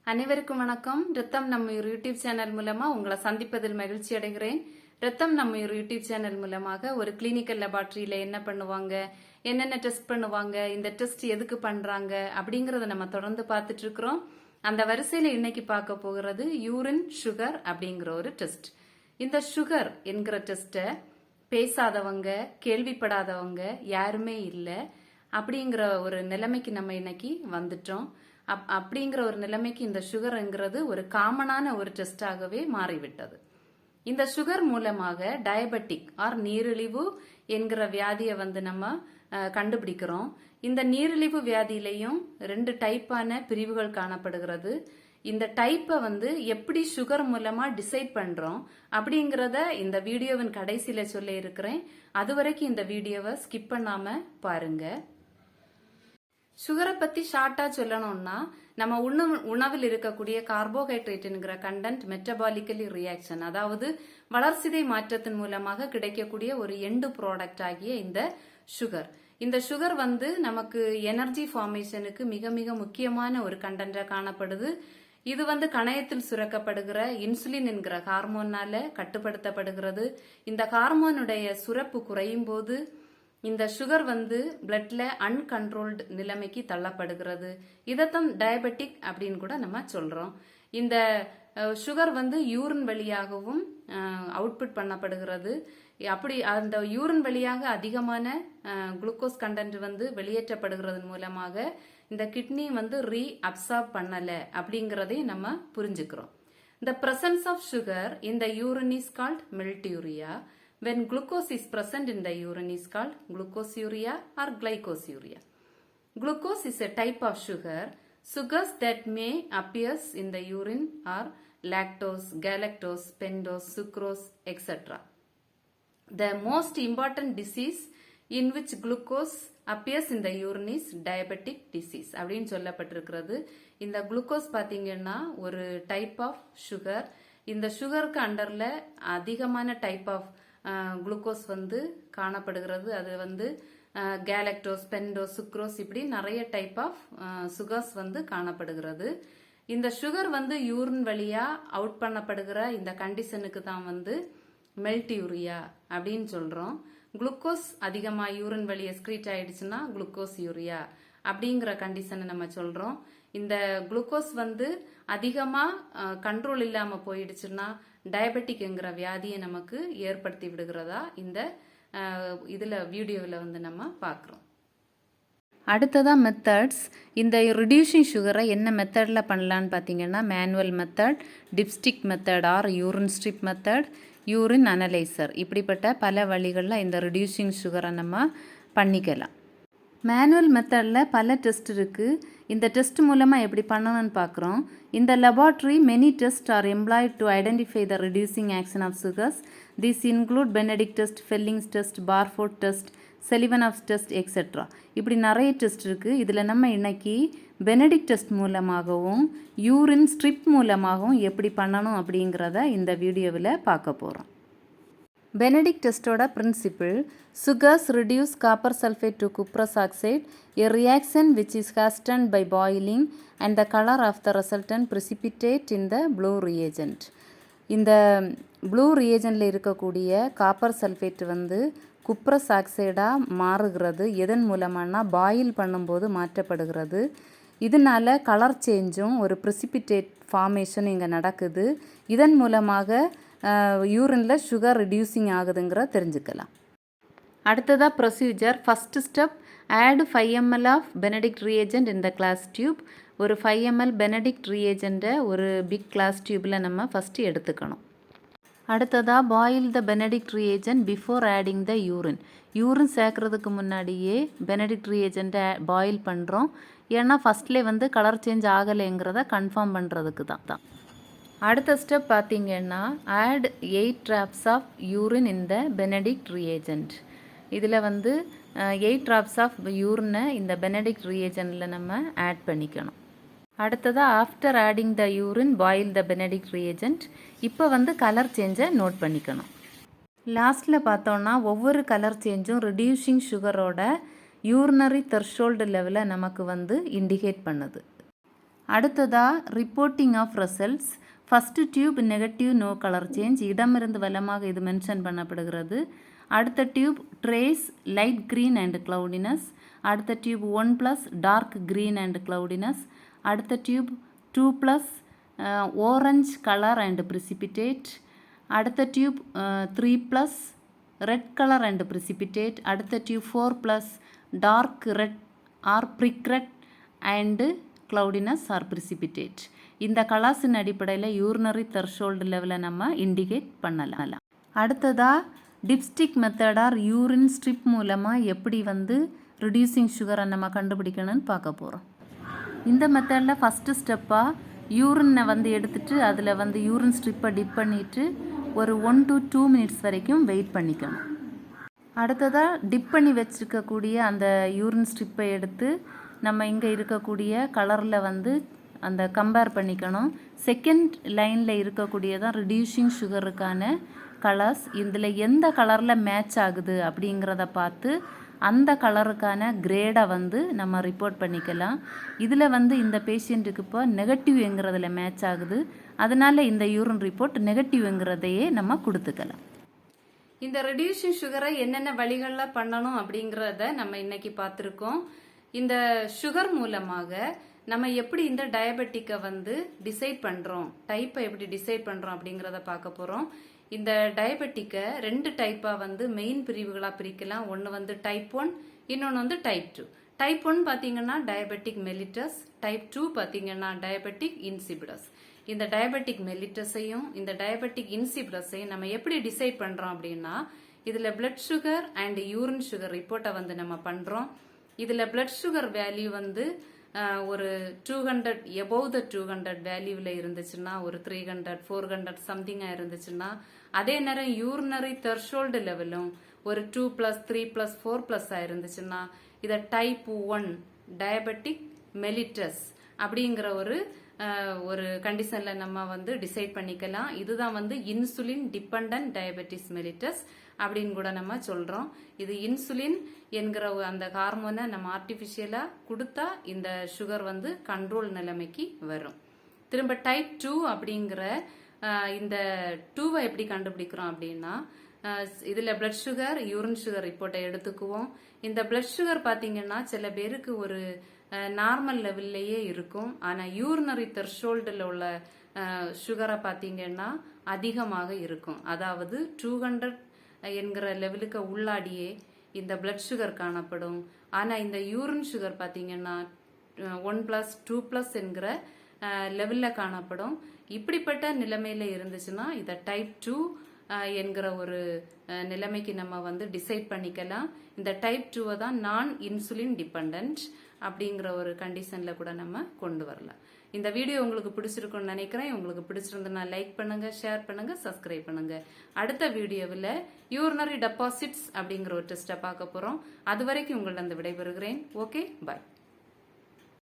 அனைவருக்கும் வணக்கம். ரத்தம் நம்முயிர் யூடியூப் சேனல் மூலமா உங்களை சந்திப்பதில் மகிழ்ச்சி அடைகிறேன். ரத்தம் நம்முயிர் யூடியூப் சேனல் மூலமாக ஒரு கிளினிக்கல் லெபார்டரியில என்ன பண்ணுவாங்க, என்னென்ன டெஸ்ட் பண்ணுவாங்க, இந்த டெஸ்ட் எதுக்கு பண்றாங்க அப்படிங்கறத நம்ம தொடர்ந்து பார்த்துட்டு இருக்கிறோம். அந்த வரிசையில இன்னைக்கு பார்க்க போகிறது யூரின் சுகர் அப்படிங்கிற ஒரு டெஸ்ட். இந்த சுகர் என்கிற டெஸ்ட்டை பேசாதவங்க, கேள்விப்படாதவங்க யாருமே இல்லை அப்படிங்கிற ஒரு நிலைமைக்கு நம்ம இன்னைக்கு வந்துட்டோம். அப்படிங்கிற ஒரு நிலைமைக்கு இந்த சுகர்ங்கிறது ஒரு காமனான ஒரு டெஸ்டாகவே மாறிவிட்டது. இந்த சுகர் மூலமாக டயபெட்டிக் ஆர் நீரிழிவு என்கிற வியாதியை நம்ம கண்டுபிடிக்கிறோம். இந்த நீரிழிவு வியாதியிலையும் 2 டைப்பான பிரிவுகள் காணப்படுகிறது. இந்த டைப்பை எப்படி சுகர் மூலமா டிசைட் பண்றோம் அப்படிங்கறத இந்த வீடியோவின் கடைசியில சொல்ல இருக்கிறேன். அது வரைக்கும் இந்த வீடியோவை ஸ்கிப் பண்ணாம பாருங்க. சுகரை பத்தி ஷார்ட்டா சொல்லணும்னா, நம்ம உணவில் இருக்கக்கூடிய கார்போஹைட்ரேட்ங்கிற கண்டென்ட் மெட்டபாலிக்கலி ரியாக்ஷன், அதாவது வளர்சிதை மாற்றத்தின் மூலமாக கிடைக்கக்கூடிய ஒரு எண்டு ப்ராடக்ட் ஆகிய இந்த சுகர். இந்த சுகர் நமக்கு எனர்ஜி ஃபார்மேஷனுக்கு மிக மிக முக்கியமான ஒரு கண்டென்ட்டா காணப்படுது. இது கணையத்தில் சுரக்கப்படுகிற இன்சுலின் என்கிற ஹார்மோனால கட்டுப்படுத்தப்படுகிறது. இந்த ஹார்மோனுடைய சுரப்பு குறையும் போது இந்த சுகர் பிளட்ல அன்கண்ட்ரோல்டு நிலைமைக்கு தள்ளப்படுகிறது. இதைத்தான் டயபெட்டிக் அப்படின்னு கூட நம்ம சொல்றோம். இந்த சுகர் யூரின் வழியாகவும் அவுட்புட் பண்ணப்படுகிறது. அப்படி அந்த யூரின் வழியாக அதிகமான குளுக்கோஸ் கண்டென்ட் வெளியேற்றப்படுகிறது மூலமாக இந்த கிட்னி ரீ அப்சார்ப் பண்ணல அப்படிங்கறதையும் நம்ம புரிஞ்சுக்கிறோம். The presence of sugar in the urine is called milturia. When glucose is present in the urine is called glucosuria or glycosuria. Glucose is a type of sugar. Sugars that may appears in the urine are lactose, galactose, pentose, sucrose, etc. The most important disease in which glucose appears in the urine is diabetic disease அப்படின்னு சொல்லப்பட்டிருக்கிறது. இந்த glucose பாத்தீங்கன்னா ஒரு type of sugar. இந்த சுகருக்கு அண்டர்ல அதிகமான type of glucose காணப்படுகிறது. அது கேலக்டோஸ், பென்டோஸ், சுக்ரோஸ் இப்படி நிறைய டைப் ஆஃப் சுகர்ஸ் காணப்படுகிறது. இந்த சுகர் யூரின் வழியா அவுட் பண்ணப்படுகிற இந்த கண்டிஷனுக்கு தான் மெல்டியூரியா அப்படின்னு சொல்றோம். குளுக்கோஸ் அதிகமா யூரின் வழி எஸ்கிரீட் ஆயிடுச்சுன்னா குளுக்கோஸ் யூரியா அப்படிங்கிற கண்டிஷனை நம்ம சொல்றோம். இந்த குளுக்கோஸ் அதிகமா கண்ட்ரோல் இல்லாம போயிடுச்சுன்னா டயபெட்டிக்ங்கிற வியாதியை நமக்கு ஏற்படுத்தி விடுகிறதா இந்த இதுல வீடியோவில் நம்ம பார்க்குறோம். அடுத்ததா மெத்தட்ஸ். இந்த ரிடியூசிங் சுகரை என்ன மெத்தடில் பண்ணலான்னு பார்த்தீங்கன்னா, manual method, dipstick method R urine strip method, urine analyser, இப்படிப்பட்ட பல வழிகளில் இந்த ரிடியூசிங் சுகரை நம்ம பண்ணிக்கலாம். மேனுவல் மெத்தடில் பல டெஸ்ட் இருக்குது. இந்த டெஸ்ட் மூலமாக எப்படி பண்ணணும்னு பார்க்குறோம். இந்த laboratory many test are employed to identify the reducing action of sugars. This include Benedict test, Fehling's test, Barfoed test, Seliwanoff test etcetera. இப்படி நிறைய டெஸ்ட் இருக்குது. இதில் நம்ம இன்னைக்கு பெனடிக்ட் டெஸ்ட் மூலமாகவும் யூரின் ஸ்ட்ரிப் மூலமாகவும் எப்படி பண்ணணும் அப்படிங்கிறத இந்த வீடியோவில் பார்க்க போகிறோம். பெனடிக்ட் டெஸ்டோட principle: sugars reduce copper sulfate to cuprous oxide, a reaction which is hastened by boiling, and the color of the resultant precipitate in the blue reagent. இந்த ப்ளூ ரியேஜனில் இருக்கக்கூடிய காப்பர் சல்ஃபேட் குப்ரஸ் ஆக்சைடாக மாறுகிறது. எதன் மூலமானா boil பண்ணும்போது மாற்றப்படுகிறது. இதனால colour சேஞ்சும் ஒரு precipitate formation இங்கே நடக்குது. இதன் மூலமாக யூரினில் சுகர் ரிடியூசிங் ஆகுதுங்கிற தெரிஞ்சுக்கலாம். அடுத்ததாக procedure. First step, add 5 ml of Benedict reagent இந்த கிளாஸ் டியூப். ஒரு 5 ml பெனடிக்ட் ரியேஜென்ட்டை ஒரு பிக் கிளாஸ் டியூப்பில் நம்ம ஃபஸ்ட்டு எடுத்துக்கணும். அடுத்ததாக boil the Benedict reagent before adding the urine. Urine சேர்க்கறதுக்கு முன்னாடியே பெனடிக்ட் ரியேஜென்ட்டை பாயில் பண்ணுறோம். ஏன்னா ஃபஸ்ட்லேயே கலர் சேஞ்ச் ஆகலைங்கிறத கன்ஃபார்ம் பண்ணுறதுக்கு தான். அடுத்த ஸ்டெப் பார்த்தீங்கன்னா, add 8 drops of urine in the Benedict reagent. இதில் 8 drops ஆஃப் யூரினை இந்த பெனடிக்ட் ரியேஜென்ட்டில் நம்ம ஆட் பண்ணிக்கணும். அடுத்ததாக after adding the urine boil the Benedict reagent. இப்போ கலர் சேஞ்சை நோட் பண்ணிக்கணும். லாஸ்ட்டில் பார்த்தோன்னா ஒவ்வொரு கலர் சேஞ்சும் ரிடியூசிங் சுகரோட யூரினரி த்ரெஷ்ஹோல்டு லெவலை நமக்கு இண்டிகேட் பண்ணுது. அடுத்ததா reporting of results. First tube negative no colour change, இடமிருந்து வலமாக இது மென்ஷன் பண்ணப்படுகிறது. அடுத்த tube trace light green and cloudiness. அடுத்த tube 1+ dark green and cloudiness. அடுத்த tube 2+ orange color and precipitate. அடுத்த tube 3+ red colour and precipitate. அடுத்த tube 4+ dark red or brick red and cloudiness or precipitate. இந்த கலர்ஸின் அடிப்படையில் urinary threshold லெவலை நம்ம indicate பண்ணலாம். அடுத்ததா dipstick method R urine strip மூலமாக எப்படி ரிடியூசிங் சுகரை நம்ம கண்டுபிடிக்கணும்னு பார்க்க போகிறோம். இந்த மெத்தடில் ஃபஸ்ட்டு ஸ்டெப்பாக யூரினை எடுத்துட்டு அதில் யூரின் ஸ்ட்ரிப்பை டிப் பண்ணிவிட்டு ஒரு 1 to 2 minutes வரைக்கும் வெயிட் பண்ணிக்கணும். அடுத்ததாக டிப் பண்ணி வச்சுருக்கக்கூடிய அந்த யூரின் ஸ்ட்ரிப்பை எடுத்து நம்ம இங்கே இருக்கக்கூடிய கலரில் அந்த கம்பேர் பண்ணிக்கணும். செகண்ட் லைனில் இருக்கக்கூடியதான் ரிடியூசிங் சுகருக்கான கலர்ஸ். இதில் எந்த கலரில் மேட்ச் ஆகுது அப்படிங்கிறத பார்த்து அந்த கலருக்கான கிரேடை நம்ம ரிப்போர்ட் பண்ணிக்கலாம். இதில் இந்த பேஷண்ட்டுக்கு இப்போ நெகட்டிவ்ங்கிறதுல மேட்ச் ஆகுது. அதனால் இந்த யூரின் ரிப்போர்ட் நெகட்டிவ்ங்கிறதையே நம்ம கொடுத்துக்கலாம். இந்த ரெடியூசிங் சுகரை என்னென்ன வழிகளில் பண்ணணும் அப்படிங்கிறத நம்ம இன்னைக்கு பார்த்துருக்கோம். இந்த சுகர் மூலமாக நம்ம எப்படி இந்த டயபெட்டிக்கை டிசைட் பண்ணுறோம், டைப்பை எப்படி டிசைட் பண்ணுறோம் அப்படிங்கிறத பார்க்க போகிறோம். இந்த டயபெட்டிக்கை 2 டைப்பாக மெயின் பிரிவுகளாக பிரிக்கலாம். ஒன்று டைப் 1, இன்னொன்று டைப் 2. டைப் 1 பார்த்தீங்கன்னா டயபெட்டிக் மெலிட்டஸ், டைப் 2 பார்த்தீங்கன்னா டயபெட்டிக் இன்சிபிடஸ். இந்த டயபெட்டிக் மெலிட்டஸையும் இந்த டயபெட்டிக் இன்சிபிடஸையும் நம்ம எப்படி டிசைட் பண்ணுறோம் அப்படின்னா, இதில் blood sugar and urine sugar ரிப்போர்ட்டை நம்ம பண்ணுறோம். இதில் பிளட் சுகர் வேல்யூ ஒரு 200 எபோவ் த 200 வேல்யூவில் இருந்துச்சுன்னா, ஒரு 300 400 சம்திங்காக இருந்துச்சுன்னா, அதே நேரம் யூரினரி த்ரெஷோல்டு லெவலும் ஒரு 2+, 3+, 4+ இருந்துச்சுன்னா இதை டைப் 1 டயபெட்டிக் மெலிட்டஸ் அப்படிங்கிற ஒரு கண்டிஷன்ல நம்ம டிசைட் பண்ணிக்கலாம். இதுதான் இன்சுலின் டிபெண்டன்ட் டயபெட்டிஸ் மெலிட்டஸ் அப்படின்னு கூட நம்ம சொல்றோம். இது இன்சுலின் என்கிற அந்த ஹார்மோனை நம்ம ஆர்டிபிஷியலா கொடுத்தா இந்த சுகர் கண்ட்ரோல் நிலைமைக்கு வரும். திரும்ப டைப் 2 அப்படிங்கிற இந்த 2வை எப்படி கண்டுபிடிக்கிறோம் அப்படின்னா, இதுல பிளட் சுகர் யூரின் சுகர் ரிப்போர்ட்டை எடுத்துக்குவோம். இந்த பிளட் சுகர் பாத்தீங்கன்னா சில பேருக்கு ஒரு நார்மல் லெவல்லையே இருக்கும். ஆனா யூரினரி த்ரெஷோல்டுல உள்ள சுகரை பாத்தீங்கன்னா அதிகமாக இருக்கும். அதாவது 200 என்கிற லெவலுக்கு உள்ளாடியே இந்த பிளட் சுகர் காணப்படும். ஆனா இந்த யூரின் சுகர் பாத்தீங்கன்னா 1+, 2+ என்கிற லெவல்ல காணப்படும். இப்படிப்பட்ட நிலைமையில இருந்துச்சுன்னா இதை டைப் 2 என்கிற ஒரு நிலைமைக்கு நம்ம டிசைட் பண்ணிக்கலாம். இந்த டைப் 2வை தான் நான் இன்சுலின் டிபெண்டன்ட் அப்படிங்கிற ஒரு கண்டிஷன்ல கூட நம்ம கொண்டு வரலாம். இந்த வீடியோ உங்களுக்கு பிடிச்சிருக்கும்னு நினைக்கிறேன். உங்களுக்கு பிடிச்சிருந்தா லைக் பண்ணுங்க, ஷேர் பண்ணுங்க, சப்ஸ்கிரைப் பண்ணுங்க. அடுத்த வீடியோவில் யூரினரி டெபாசிட்ஸ் அப்படிங்கிற ஒரு டெஸ்ட்டை பார்க்க போறோம். அது வரைக்கும் உங்களிடம் விடைபெறுகிறேன். ஓகே, பாய்.